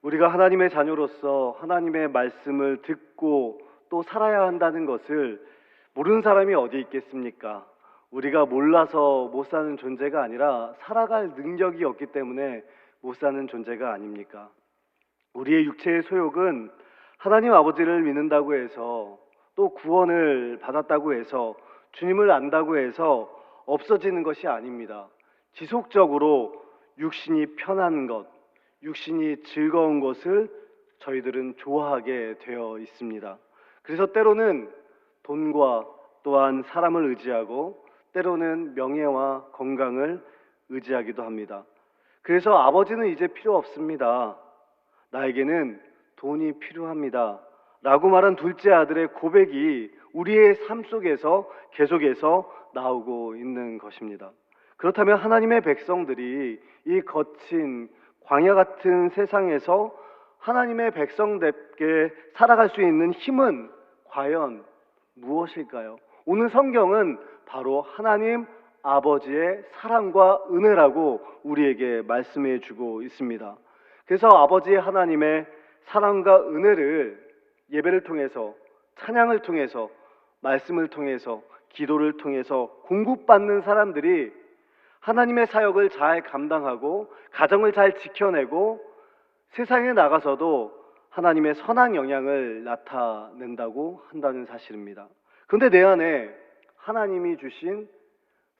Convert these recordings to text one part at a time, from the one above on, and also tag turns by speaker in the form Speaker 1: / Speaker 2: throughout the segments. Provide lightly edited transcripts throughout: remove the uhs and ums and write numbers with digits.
Speaker 1: 우리가 하나님의 자녀로서 하나님의 말씀을 듣고 또 살아야 한다는 것을 모르는 사람이 어디 있겠습니까? 우리가 몰라서 못 사는 존재가 아니라 살아갈 능력이 없기 때문에 못 사는 존재가 아닙니까? 우리의 육체의 소욕은 하나님 아버지를 믿는다고 해서 또 구원을 받았다고 해서 주님을 안다고 해서 없어지는 것이 아닙니다. 지속적으로 육신이 편한 것, 육신이 즐거운 것을 저희들은 좋아하게 되어 있습니다. 그래서 때로는 돈과 또한 사람을 의지하고 때로는 명예와 건강을 의지하기도 합니다. 그래서 아버지는 이제 필요 없습니다. 나에게는 돈이 필요합니다. 라고 말한 둘째 아들의 고백이 우리의 삶 속에서 계속해서 나오고 있는 것입니다. 그렇다면 하나님의 백성들이 이 거친 광야 같은 세상에서 하나님의 백성답게 살아갈 수 있는 힘은 과연 무엇일까요? 오늘 성경은 바로 하나님 아버지의 사랑과 은혜라고 우리에게 말씀해 주고 있습니다. 그래서 아버지 하나님의 사랑과 은혜를 예배를 통해서, 찬양을 통해서, 말씀을 통해서, 기도를 통해서 공급받는 사람들이 하나님의 사역을 잘 감당하고 가정을 잘 지켜내고 세상에 나가서도 하나님의 선한 영향을 나타낸다고 한다는 사실입니다. 그런데 내 안에 하나님이 주신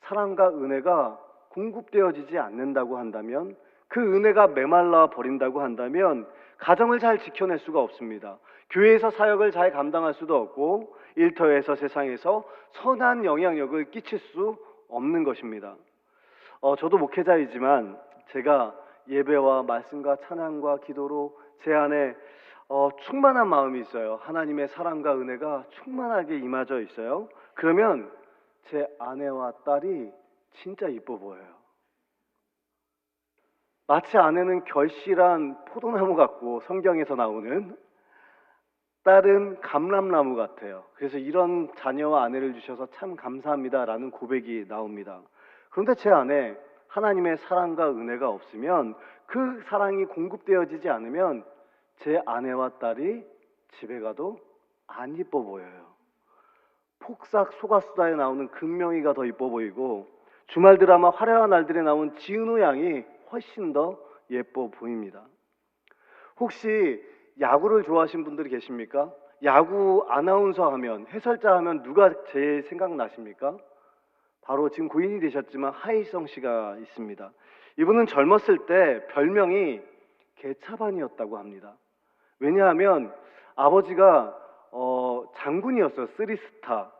Speaker 1: 사랑과 은혜가 공급되어지지 않는다고 한다면, 그 은혜가 메말라 버린다고 한다면 가정을 잘 지켜낼 수가 없습니다. 교회에서 사역을 잘 감당할 수도 없고 일터에서 세상에서 선한 영향력을 끼칠 수 없는 것입니다. 저도 목회자이지만 제가 예배와 말씀과 찬양과 기도로 제 안에 충만한 마음이 있어요. 하나님의 사랑과 은혜가 충만하게 임하져 있어요. 그러면 제 아내와 딸이 진짜 이뻐 보여요. 마치 아내는 결실한 포도나무 같고 성경에서 나오는, 딸은 감람나무 같아요. 그래서 이런 자녀와 아내를 주셔서 참 감사합니다라는 고백이 나옵니다. 그런데 제 안에 하나님의 사랑과 은혜가 없으면, 그 사랑이 공급되어지지 않으면 제 아내와 딸이 집에 가도 안 이뻐 보여요. 폭삭 소가수다에 나오는 금명이가 더 이뻐 보이고 주말 드라마 화려한 날들에 나온 지은호 양이 훨씬 더 예뻐 보입니다. 혹시 야구를 좋아하시는 분들이 계십니까? 야구 아나운서 하면, 해설자 하면 누가 제일 생각나십니까? 바로 지금 고인이 되셨지만 하이성 씨가 있습니다. 이분은 젊었을 때 별명이 개차반이었다고 합니다. 왜냐하면 아버지가 장군이었어요. 쓰리스타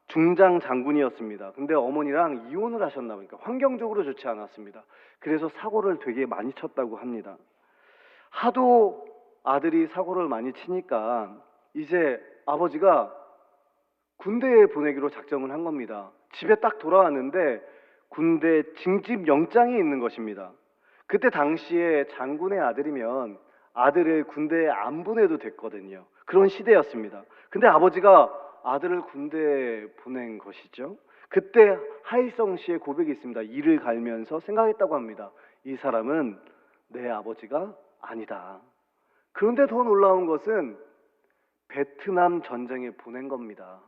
Speaker 1: 중장 장군이었습니다. 근데 어머니랑 이혼을 하셨나 보니까 환경적으로 좋지 않았습니다. 그래서 사고를 되게 많이 쳤다고 합니다. 하도 아들이 사고를 많이 치니까 이제 아버지가 군대에 보내기로 작정을 한 겁니다. 집에 딱 돌아왔는데 군대 징집 영장이 있는 것입니다. 그때 당시에 장군의 아들이면 아들을 군대에 안 보내도 됐거든요. 그런 시대였습니다. 근데 아버지가 아들을 군대에 보낸 것이죠. 그때 하이성 씨의 고백이 있습니다. 이를 갈면서 생각했다고 합니다. 이 사람은 내 아버지가 아니다. 그런데 더 놀라운 것은 베트남 전쟁에 보낸 겁니다.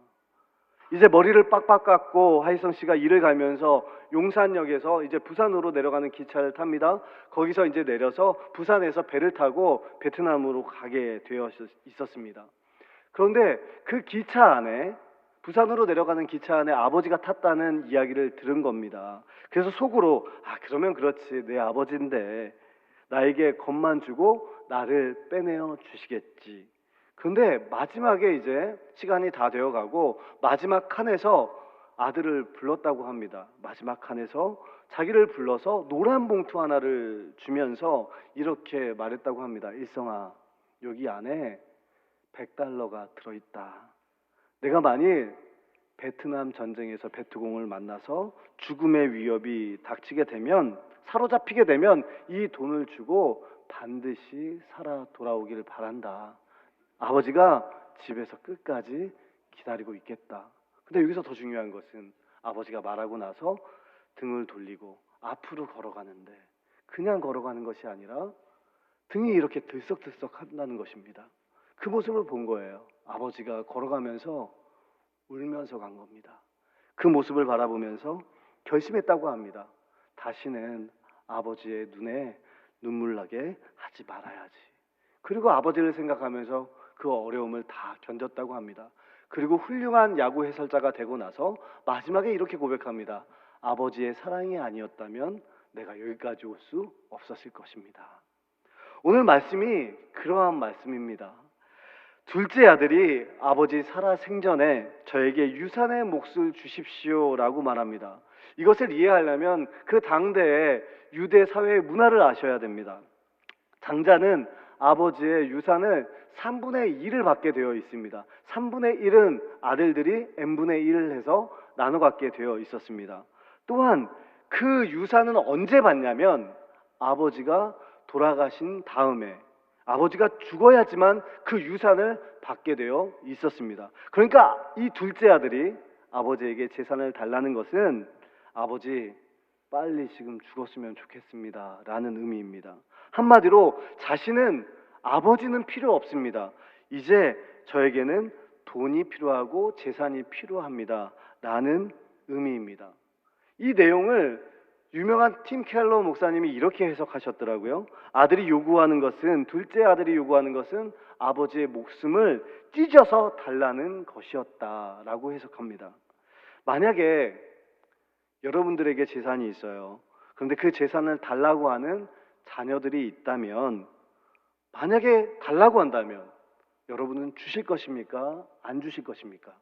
Speaker 1: 이제 머리를 빡빡 깎고 하이성 씨가 이를 갈면서 용산역에서 이제 부산으로 내려가는 기차를 탑니다. 거기서 이제 내려서 부산에서 배를 타고 베트남으로 가게 되어 있었습니다. 그런데 그 기차 안에, 부산으로 내려가는 기차 안에 아버지가 탔다는 이야기를 들은 겁니다. 그래서 속으로 그러면 그렇지, 내 아버지인데 나에게 겁만 주고 나를 빼내어 주시겠지. 그런데 마지막에 이제 시간이 다 되어가고 마지막 칸에서 아들을 불렀다고 합니다. 마지막 칸에서 자기를 불러서 노란 봉투 하나를 주면서 이렇게 말했다고 합니다. 일성아, 여기 안에 $100가 들어있다. 내가 만일 베트남 전쟁에서 베트공을 만나서 죽음의 위협이 닥치게 되면, 사로잡히게 되면 이 돈을 주고 반드시 살아 돌아오기를 바란다. 아버지가 집에서 끝까지 기다리고 있겠다. 근데 여기서 더 중요한 것은 아버지가 말하고 나서 등을 돌리고 앞으로 걸어가는데, 그냥 걸어가는 것이 아니라 등이 이렇게 들썩들썩 한다는 것입니다. 그 모습을 본 거예요. 아버지가 걸어가면서 울면서 간 겁니다. 그 모습을 바라보면서 결심했다고 합니다. 다시는 아버지의 눈에 눈물 나게 하지 말아야지. 그리고 아버지를 생각하면서 그 어려움을 다 견뎠다고 합니다. 그리고 훌륭한 야구 해설자가 되고 나서 마지막에 이렇게 고백합니다. 아버지의 사랑이 아니었다면 내가 여기까지 올 수 없었을 것입니다. 오늘 말씀이 그러한 말씀입니다. 둘째 아들이 아버지 살아 생전에 저에게 유산의 몫을 주십시오라고 말합니다. 이것을 이해하려면 그 당대의 유대 사회의 문화를 아셔야 됩니다. 장자는 아버지의 유산을 3분의 1을 받게 되어 있습니다. 3분의 1은 아들들이 n분의 1을 해서 나눠 갖게 되어 있었습니다. 또한 그 유산은 언제 받냐면 아버지가 돌아가신 다음에 아버지가 죽어야지만 그 유산을 받게 되어 있었습니다. 그러니까 이 둘째 아들이 아버지에게 재산을 달라는 것은 아버지 빨리 지금 죽었으면 좋겠습니다 라는 의미입니다. 한마디로 자신은 아버지는 필요 없습니다. 이제 저에게는 돈이 필요하고 재산이 필요합니다 라는 의미입니다. 이 내용을 유명한 팀 켈러 목사님이 이렇게 해석하셨더라고요. 둘째 아들이 요구하는 것은 아버지의 목숨을 찢어서 달라는 것이었다라고 해석합니다. 만약에 여러분들에게 재산이 있어요. 그런데 그 재산을 달라고 하는 자녀들이 있다면, 만약에 달라고 한다면 여러분은 주실 것입니까? 안 주실 것입니까?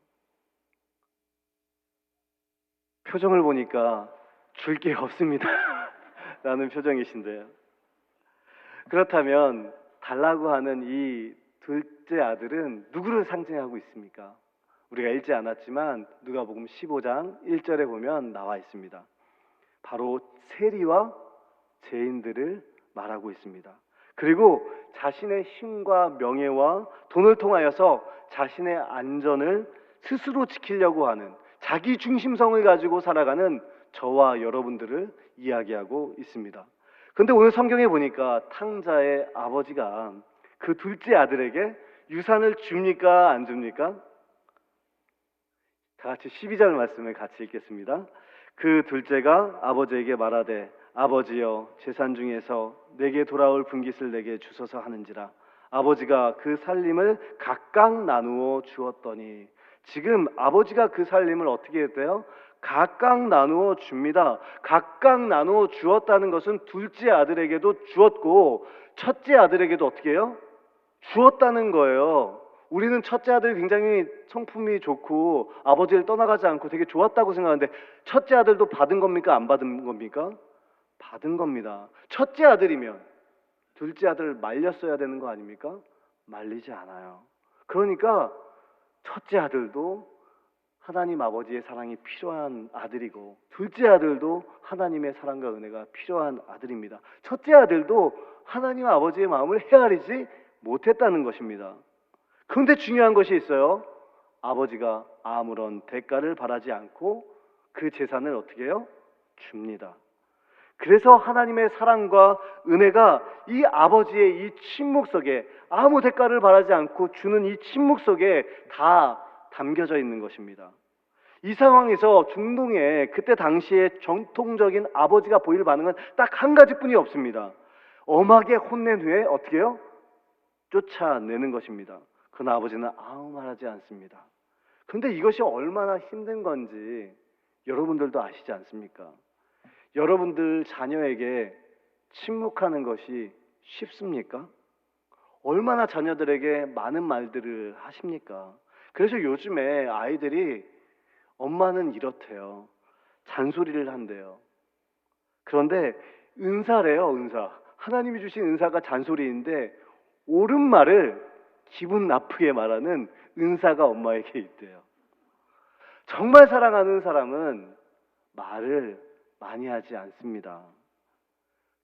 Speaker 1: 표정을 보니까 줄 게 없습니다 라는 표정이신데요. 그렇다면 달라고 하는 이 둘째 아들은 누구를 상징하고 있습니까? 우리가 읽지 않았지만 누가복음 15장 1절에 보면 나와 있습니다. 바로 세리와 죄인들을 말하고 있습니다. 그리고 자신의 힘과 명예와 돈을 통하여서 자신의 안전을 스스로 지키려고 하는 자기 중심성을 가지고 살아가는 저와 여러분들을 이야기하고 있습니다. 그런데 오늘 성경에 보니까 탕자의 아버지가 그 둘째 아들에게 유산을 줍니까? 안 줍니까? 다 같이 12절 말씀을 같이 읽겠습니다. 그 둘째가 아버지에게 말하되 아버지여 재산 중에서 내게 돌아올 분깃을 내게 주소서 하는지라. 아버지가 그 살림을 각각 나누어 주었더니, 지금 아버지가 그 살림을 어떻게 했대요? 각각 나누어 줍니다. 각각 나누어 주었다는 것은 둘째 아들에게도 주었고 첫째 아들에게도 어떻게 해요? 주었다는 거예요. 우리는 첫째 아들이 굉장히 성품이 좋고 아버지를 떠나가지 않고 되게 좋았다고 생각하는데, 첫째 아들도 받은 겁니까? 안 받은 겁니까? 받은 겁니다. 첫째 아들이면 둘째 아들을 말렸어야 되는 거 아닙니까? 말리지 않아요. 그러니까 첫째 아들도 하나님 아버지의 사랑이 필요한 아들이고, 둘째 아들도 하나님의 사랑과 은혜가 필요한 아들입니다. 첫째 아들도 하나님 아버지의 마음을 헤아리지 못했다는 것입니다. 그런데 중요한 것이 있어요. 아버지가 아무런 대가를 바라지 않고 그 재산을 어떻게 해요? 줍니다. 그래서 하나님의 사랑과 은혜가 이 아버지의 이 침묵 속에, 아무 대가를 바라지 않고 주는 이 침묵 속에 다 담겨져 있는 것입니다. 이 상황에서 중동에 그때 당시에 정통적인 아버지가 보일 반응은 딱 한 가지뿐이 없습니다. 엄하게 혼낸 후에 어떻게 해요? 쫓아내는 것입니다. 그러나 아버지는 아무 말하지 않습니다. 그런데 이것이 얼마나 힘든 건지 여러분들도 아시지 않습니까? 여러분들 자녀에게 침묵하는 것이 쉽습니까? 얼마나 자녀들에게 많은 말들을 하십니까? 그래서 요즘에 아이들이 엄마는 이렇대요. 잔소리를 한대요. 그런데 은사래요, 은사. 하나님이 주신 은사가 잔소리인데 옳은 말을 기분 나쁘게 말하는 은사가 엄마에게 있대요. 정말 사랑하는 사람은 말을 많이 하지 않습니다.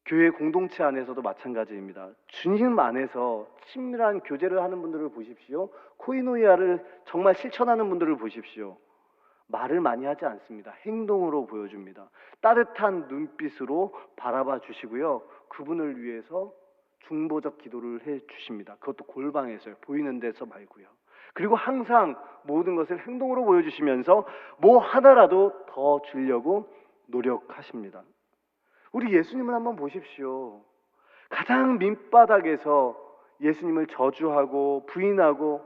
Speaker 1: 교회 공동체 안에서도 마찬가지입니다. 주님 안에서 친밀한 교제를 하는 분들을 보십시오. 코이노이아를 정말 실천하는 분들을 보십시오. 말을 많이 하지 않습니다. 행동으로 보여줍니다. 따뜻한 눈빛으로 바라봐 주시고요. 그분을 위해서 중보적 기도를 해 주십니다. 그것도 골방에서요. 보이는 데서 말고요. 그리고 항상 모든 것을 행동으로 보여주시면서 뭐 하나라도 더 주려고 노력하십니다. 우리 예수님을 한번 보십시오. 가장 밑바닥에서 예수님을 저주하고 부인하고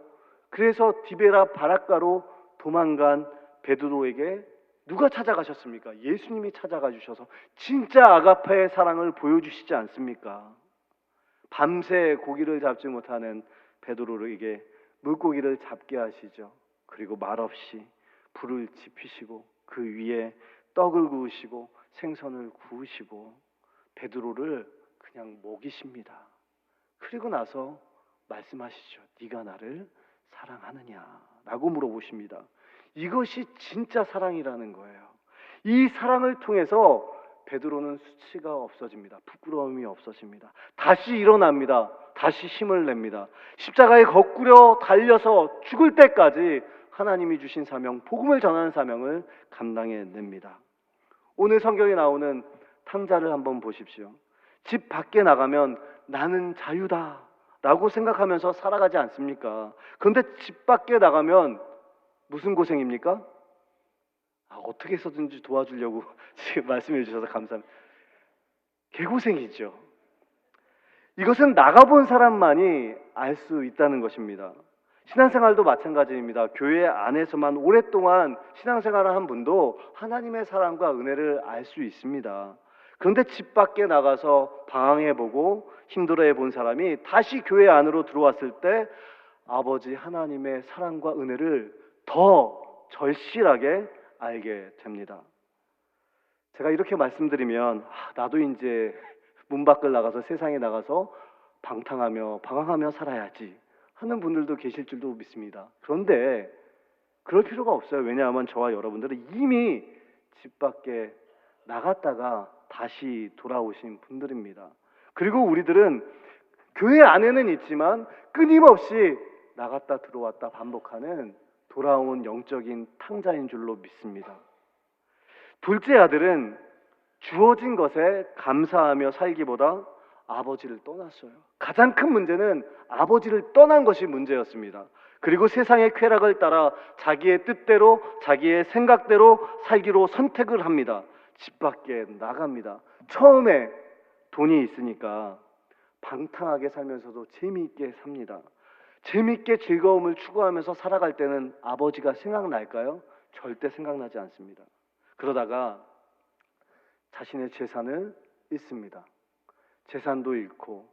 Speaker 1: 그래서 디베라 바락가로 도망간 베드로에게 누가 찾아가셨습니까? 예수님이 찾아가 주셔서 진짜 아가페의 사랑을 보여주시지 않습니까? 밤새 고기를 잡지 못하는 베드로에게 물고기를 잡게 하시죠. 그리고 말없이 불을 지피시고 그 위에 떡을 구우시고 생선을 구우시고 베드로를 그냥 먹이십니다. 그리고 나서 말씀하시죠. 네가 나를 사랑하느냐라고 물어보십니다. 이것이 진짜 사랑이라는 거예요. 이 사랑을 통해서 베드로는 수치가 없어집니다. 부끄러움이 없어집니다. 다시 일어납니다. 다시 힘을 냅니다. 십자가에 거꾸려 달려서 죽을 때까지 하나님이 주신 사명, 복음을 전하는 사명을 감당해냅니다. 오늘 성경에 나오는 탕자를 한번 보십시오. 집 밖에 나가면 나는 자유다 라고 생각하면서 살아가지 않습니까? 그런데 집 밖에 나가면 무슨 고생입니까? 어떻게 해서든지 도와주려고 지금 말씀해 주셔서 감사합니다. 개고생이죠. 이것은 나가본 사람만이 알 수 있다는 것입니다. 신앙생활도 마찬가지입니다. 교회 안에서만 오랫동안 신앙생활을 한 분도 하나님의 사랑과 은혜를 알 수 있습니다. 그런데 집 밖에 나가서 방황해보고 힘들어해 본 사람이 다시 교회 안으로 들어왔을 때 아버지 하나님의 사랑과 은혜를 더 절실하게 알게 됩니다. 제가 이렇게 말씀드리면 나도 이제 문 밖을 나가서 세상에 나가서 방황하며 살아야지 하는 분들도 계실 줄도 믿습니다. 그런데 그럴 필요가 없어요. 왜냐하면 저와 여러분들은 이미 집 밖에 나갔다가 다시 돌아오신 분들입니다. 그리고 우리들은 교회 안에는 있지만 끊임없이 나갔다 들어왔다 반복하는 돌아온 영적인 탕자인 줄로 믿습니다. 둘째 아들은 주어진 것에 감사하며 살기보다 아버지를 떠났어요. 가장 큰 문제는 아버지를 떠난 것이 문제였습니다. 그리고 세상의 쾌락을 따라 자기의 뜻대로 자기의 생각대로 살기로 선택을 합니다. 집 밖에 나갑니다. 처음에 돈이 있으니까 방탕하게 살면서도 재미있게 삽니다. 재미있게 즐거움을 추구하면서 살아갈 때는 아버지가 생각날까요? 절대 생각나지 않습니다. 그러다가 자신의 재산을 잃습니다. 재산도 잃고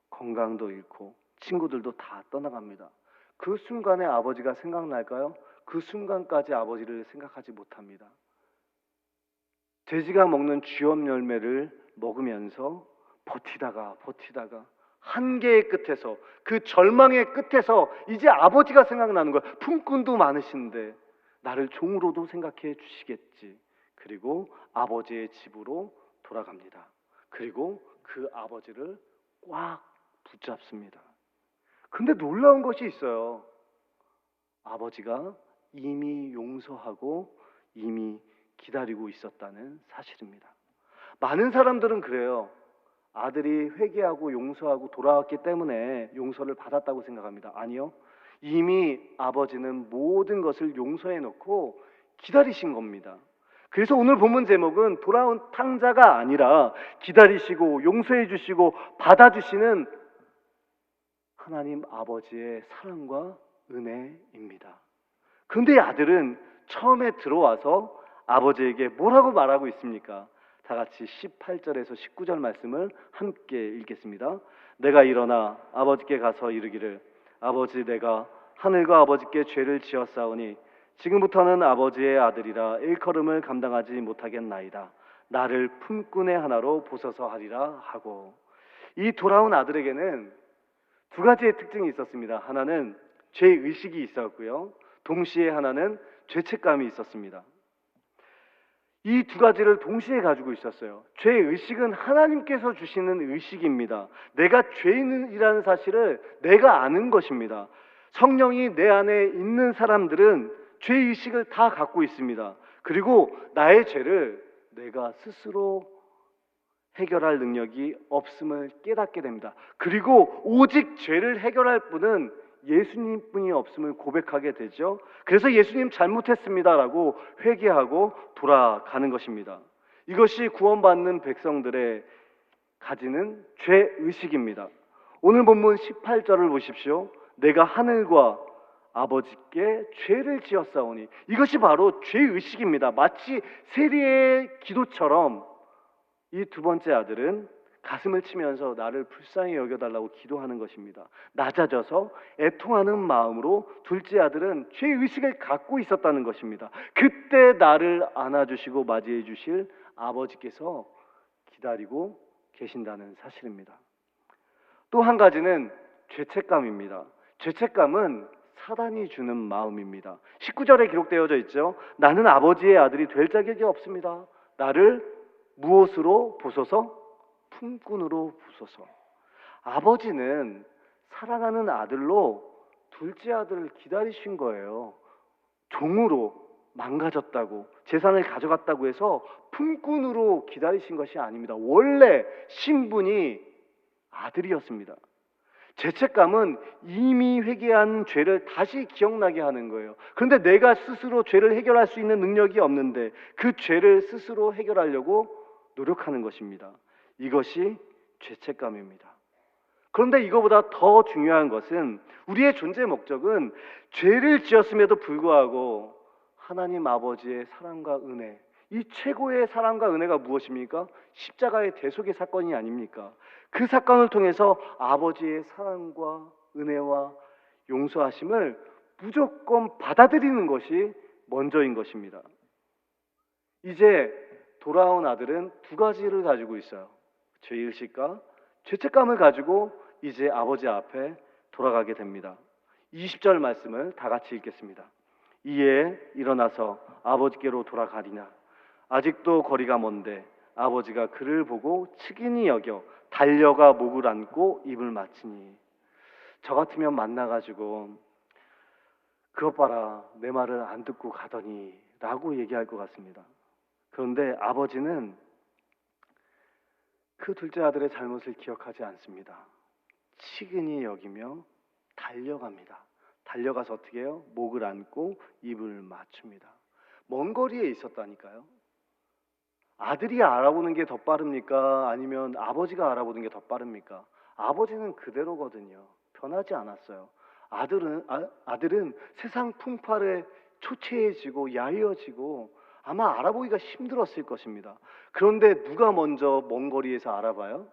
Speaker 1: 건강도 잃고 친구들도 다 떠나갑니다. 그 순간에 아버지가 생각날까요? 그 순간까지 아버지를 생각하지 못합니다. 돼지가 먹는 쥐염 열매를 먹으면서 버티다가 한계의 끝에서 그 절망의 끝에서 이제 아버지가 생각나는 거예요. 품꾼도 많으신데 나를 종으로도 생각해 주시겠지. 그리고 아버지의 집으로 돌아갑니다. 그리고 그 아버지를 꽉 붙잡습니다. 근데 놀라운 것이 있어요. 아버지가 이미 용서하고 이미 기다리고 있었다는 사실입니다. 많은 사람들은 그래요. 아들이 회개하고 용서하고 돌아왔기 때문에 용서를 받았다고 생각합니다. 아니요. 이미 아버지는 모든 것을 용서해 놓고 기다리신 겁니다. 그래서 오늘 본문 제목은 돌아온 탕자가 아니라 기다리시고 용서해 주시고 받아주시는 하나님 아버지의 사랑과 은혜입니다. 그런데 아들은 처음에 들어와서 아버지에게 뭐라고 말하고 있습니까? 다 같이 18절에서 19절 말씀을 함께 읽겠습니다. 내가 일어나 아버지께 가서 이르기를 아버지 내가 하늘과 아버지께 죄를 지었사오니 지금부터는 아버지의 아들이라 일컬음을 감당하지 못하겠나이다. 나를 품꾼의 하나로 보소서 하리라 하고 이 돌아온 아들에게는 두 가지의 특징이 있었습니다. 하나는 죄의식이 있었고요. 동시에 하나는 죄책감이 있었습니다. 이 두 가지를 동시에 가지고 있었어요. 죄의식은 하나님께서 주시는 의식입니다. 내가 죄인이라는 사실을 내가 아는 것입니다. 성령이 내 안에 있는 사람들은 죄의식을 다 갖고 있습니다. 그리고 나의 죄를 내가 스스로 해결할 능력이 없음을 깨닫게 됩니다. 그리고 오직 죄를 해결할 분은 예수님뿐이 없음을 고백하게 되죠. 그래서 예수님 잘못했습니다라고 회개하고 돌아가는 것입니다. 이것이 구원받는 백성들의 가지는 죄의식입니다. 오늘 본문 18절을 보십시오. 내가 하늘과 아버지께 죄를 지었사오니, 이것이 바로 죄의식입니다. 마치 세리의 기도처럼 이 두 번째 아들은 가슴을 치면서 나를 불쌍히 여겨달라고 기도하는 것입니다. 낮아져서 애통하는 마음으로 둘째 아들은 죄의식을 갖고 있었다는 것입니다. 그때 나를 안아주시고 맞이해 주실 아버지께서 기다리고 계신다는 사실입니다. 또 한 가지는 죄책감입니다. 죄책감은 사단이 주는 마음입니다. 19절에 기록되어져 있죠. 나는 아버지의 아들이 될 자격이 없습니다. 나를 무엇으로 부소서? 품꾼으로 부소서. 아버지는 사랑하는 아들로 둘째 아들을 기다리신 거예요. 종으로 망가졌다고, 재산을 가져갔다고 해서 품꾼으로 기다리신 것이 아닙니다. 원래 신분이 아들이었습니다. 죄책감은 이미 회개한 죄를 다시 기억나게 하는 거예요. 그런데 내가 스스로 죄를 해결할 수 있는 능력이 없는데 그 죄를 스스로 해결하려고 노력하는 것입니다. 이것이 죄책감입니다. 그런데 이거보다 더 중요한 것은 우리의 존재 목적은 죄를 지었음에도 불구하고 하나님 아버지의 사랑과 은혜, 이 최고의 사랑과 은혜가 무엇입니까? 십자가의 대속의 사건이 아닙니까? 그 사건을 통해서 아버지의 사랑과 은혜와 용서하심을 무조건 받아들이는 것이 먼저인 것입니다. 이제 돌아온 아들은 두 가지를 가지고 있어요. 죄의식과 죄책감을 가지고 이제 아버지 앞에 돌아가게 됩니다. 20절 말씀을 다 같이 읽겠습니다. 이에 일어나서 아버지께로 돌아가리나 아직도 거리가 먼데 아버지가 그를 보고 측은히 여겨 달려가 목을 안고 입을 맞추니, 저 같으면 만나가지고 그것 봐라 내 말을 안 듣고 가더니 라고 얘기할 것 같습니다. 그런데 아버지는 그 둘째 아들의 잘못을 기억하지 않습니다. 측은히 여기며 달려갑니다. 달려가서 어떻게 해요? 목을 안고 입을 맞춥니다. 먼 거리에 있었다니까요. 아들이 알아보는 게 더 빠릅니까? 아니면 아버지가 알아보는 게 더 빠릅니까? 아버지는 그대로거든요. 변하지 않았어요. 아들은 세상 풍파에 초췌해지고 야위어지고 아마 알아보기가 힘들었을 것입니다. 그런데 누가 먼저 먼 거리에서 알아봐요?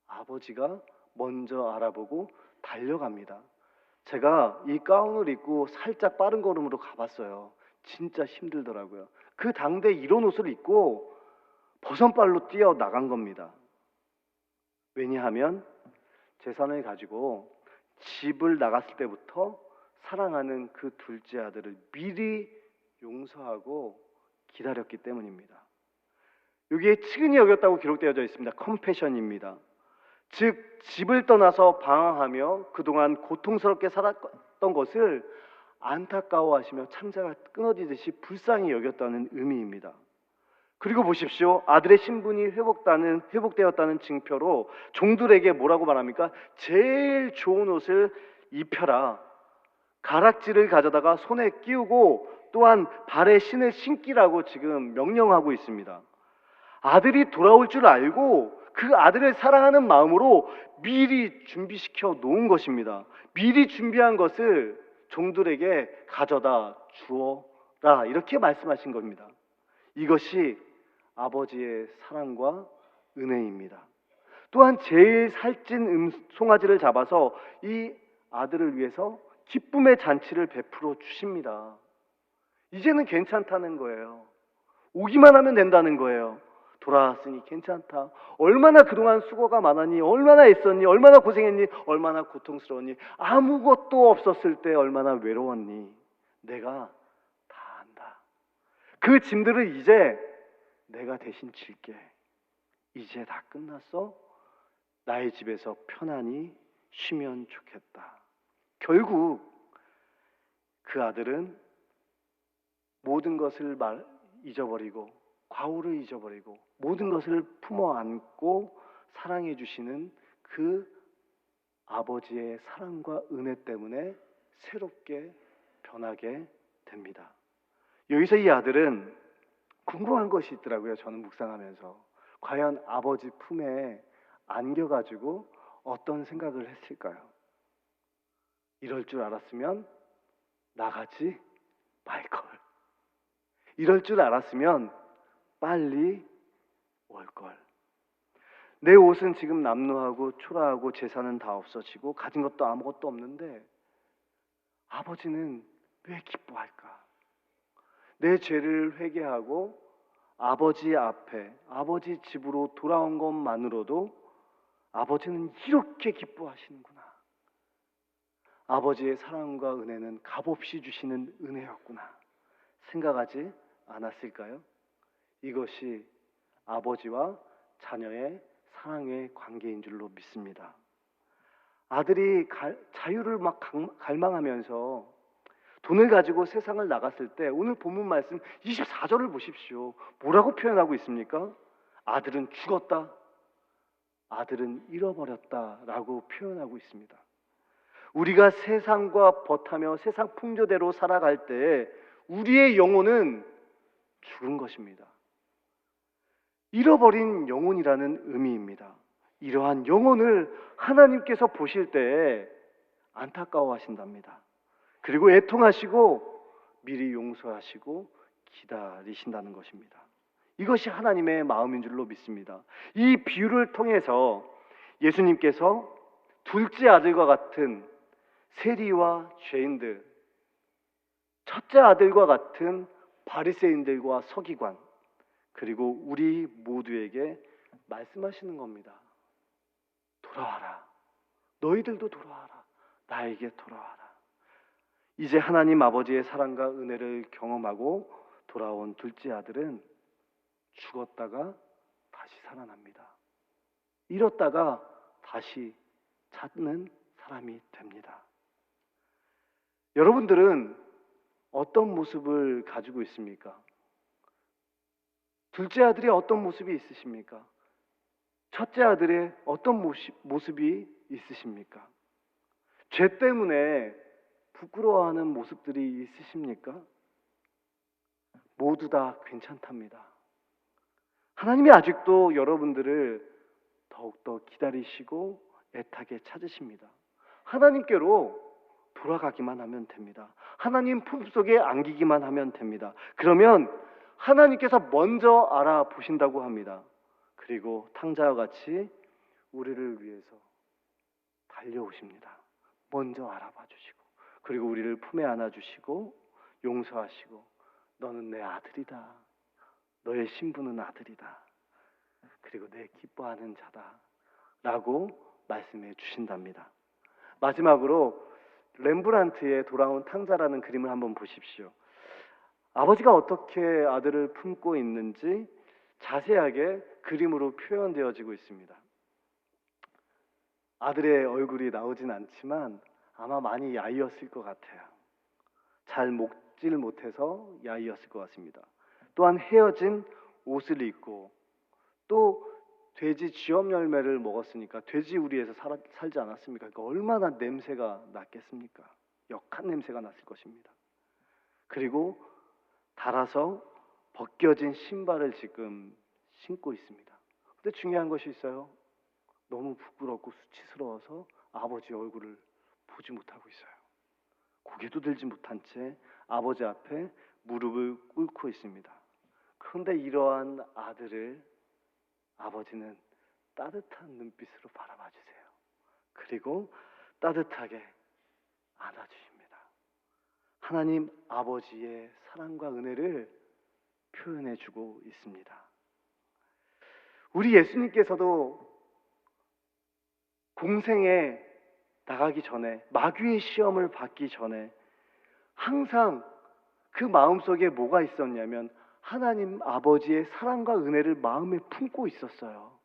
Speaker 1: 아버지가 먼저 알아보고 달려갑니다. 제가 이 가운을 입고 살짝 빠른 걸음으로 가봤어요. 진짜 힘들더라고요. 그 당대 이런 옷을 입고 버선발로 뛰어 나간 겁니다. 왜냐하면 재산을 가지고 집을 나갔을 때부터 사랑하는 그 둘째 아들을 미리 용서하고 기다렸기 때문입니다. 여기에 측은히 여겼다고 기록되어져 있습니다. 컴패션입니다. 즉 집을 떠나서 방황하며 그동안 고통스럽게 살았던 것을 안타까워하시며 창자가 끊어지듯이 불쌍히 여겼다는 의미입니다. 그리고 보십시오. 아들의 신분이 회복되었다는 증표로 종들에게 뭐라고 말합니까? 제일 좋은 옷을 입혀라. 가락지를 가져다가 손에 끼우고 또한 발에 신을 신기라고 지금 명령하고 있습니다. 아들이 돌아올 줄 알고 그 아들을 사랑하는 마음으로 미리 준비시켜 놓은 것입니다. 미리 준비한 것을 종들에게 가져다 주어라 이렇게 말씀하신 겁니다. 이것이 아버지의 사랑과 은혜입니다. 또한 제일 살찐 송아지를 잡아서 이 아들을 위해서 기쁨의 잔치를 베풀어 주십니다. 이제는 괜찮다는 거예요. 오기만 하면 된다는 거예요. 돌아왔으니 괜찮다. 얼마나 그동안 수고가 많았니? 얼마나 애썼니? 얼마나 고생했니? 얼마나 고통스러웠니? 아무것도 없었을 때 얼마나 외로웠니? 내가 다 안다. 그 짐들을 이제 내가 대신 질게. 이제 다 끝났어? 나의 집에서 편안히 쉬면 좋겠다. 결국 그 아들은 모든 것을 잊어버리고 과오를 잊어버리고 모든 것을 품어 안고 사랑해 주시는 그 아버지의 사랑과 은혜 때문에 새롭게 변하게 됩니다. 여기서 이 아들은 궁금한 것이 있더라고요. 저는 묵상하면서 과연 아버지 품에 안겨가지고 어떤 생각을 했을까요? 이럴 줄 알았으면 나가지 말걸. 이럴 줄 알았으면 빨리 올걸. 내 옷은 지금 남루하고 초라하고 재산은 다 없어지고 가진 것도 아무것도 없는데 아버지는 왜 기뻐할까? 내 죄를 회개하고 아버지 앞에, 아버지 집으로 돌아온 것만으로도 아버지는 이렇게 기뻐하시는구나. 아버지의 사랑과 은혜는 값없이 주시는 은혜였구나. 생각하지 않았을까요? 이것이 아버지와 자녀의 사랑의 관계인 줄로 믿습니다. 아들이 자유를 막 갈망하면서 돈을 가지고 세상을 나갔을 때 오늘 본문 말씀 24절을 보십시오. 뭐라고 표현하고 있습니까? 아들은 죽었다. 아들은 잃어버렸다 라고 표현하고 있습니다. 우리가 세상과 벗하며 세상 풍조대로 살아갈 때 우리의 영혼은 죽은 것입니다. 잃어버린 영혼이라는 의미입니다. 이러한 영혼을 하나님께서 보실 때 안타까워하신답니다. 그리고 애통하시고 미리 용서하시고 기다리신다는 것입니다. 이것이 하나님의 마음인 줄로 믿습니다. 이 비유를 통해서 예수님께서 둘째 아들과 같은 세리와 죄인들, 첫째 아들과 같은 바리새인들과 서기관, 그리고 우리 모두에게 말씀하시는 겁니다. 돌아와라. 너희들도 돌아와라. 나에게 돌아와라. 이제 하나님 아버지의 사랑과 은혜를 경험하고 돌아온 둘째 아들은 죽었다가 다시 살아납니다. 잃었다가 다시 찾는 사람이 됩니다. 여러분들은 어떤 모습을 가지고 있습니까? 둘째 아들이 어떤 모습이 있으십니까? 첫째 아들의 어떤 모습이 있으십니까? 죄 때문에 부끄러워하는 모습들이 있으십니까? 모두 다 괜찮답니다. 하나님이 아직도 여러분들을 더욱더 기다리시고 애타게 찾으십니다. 하나님께로 돌아가기만 하면 됩니다. 하나님 품속에 안기기만 하면 됩니다. 그러면 하나님께서 먼저 알아보신다고 합니다. 그리고 탕자와 같이 우리를 위해서 달려오십니다. 먼저 알아봐 주시고 그리고 우리를 품에 안아주시고 용서하시고 너는 내 아들이다. 너의 신분은 아들이다. 그리고 내 기뻐하는 자다. 라고 말씀해 주신답니다. 마지막으로 렘브란트의 돌아온 탕자라는 그림을 한번 보십시오. 아버지가 어떻게 아들을 품고 있는지 자세하게 그림으로 표현되어지고 있습니다. 아들의 얼굴이 나오진 않지만 아마 많이 야이었을 것 같아요. 잘 먹질 못해서 야이었을 것 같습니다. 또한 헤어진 옷을 입고 또 돼지 쥐염 열매를 먹었으니까 돼지 우리에서 살지 않았습니까? 그러니까 얼마나 냄새가 났겠습니까? 역한 냄새가 났을 것입니다. 그리고 달아서 벗겨진 신발을 지금 신고 있습니다. 근데 중요한 것이 있어요. 너무 부끄럽고 수치스러워서 아버지 얼굴을 보지 못하고 있어요. 고개도 들지 못한 채 아버지 앞에 무릎을 꿇고 있습니다. 그런데 이러한 아들을 아버지는 따뜻한 눈빛으로 바라봐 주세요. 그리고 따뜻하게 안아주십니다. 하나님 아버지의 사랑과 은혜를 표현해 주고 있습니다. 우리 예수님께서도 공생에 나가기 전에 마귀의 시험을 받기 전에 항상 그 마음속에 뭐가 있었냐면 하나님 아버지의 사랑과 은혜를 마음에 품고 있었어요.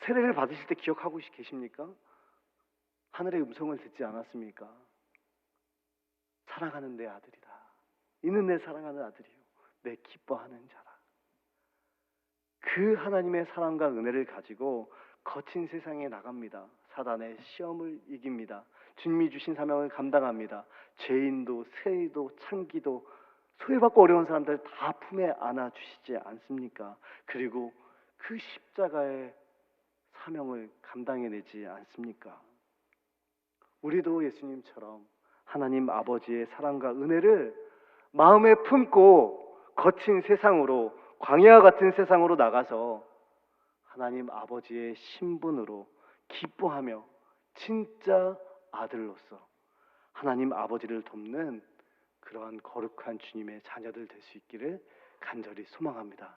Speaker 1: 세례를 받으실 때 기억하고 계십니까? 하늘의 음성을 듣지 않았습니까? 사랑하는 내 아들이다. 이는 내 사랑하는 아들이요 내 기뻐하는 자라. 그 하나님의 사랑과 은혜를 가지고 거친 세상에 나갑니다. 사단의 시험을 이깁니다. 주님이 주신 사명을 감당합니다. 죄인도 세리도 창기도 소외받고 어려운 사람들 다 품에 안아 주시지 않습니까? 그리고 그 십자가의 사명을 감당해내지 않습니까? 우리도 예수님처럼 하나님 아버지의 사랑과 은혜를 마음에 품고 거친 세상으로, 광야와 같은 세상으로 나가서 하나님 아버지의 신분으로 기뻐하며 진짜 아들로서 하나님 아버지를 돕는 그러한 거룩한 주님의 자녀들 될 수 있기를 간절히 소망합니다.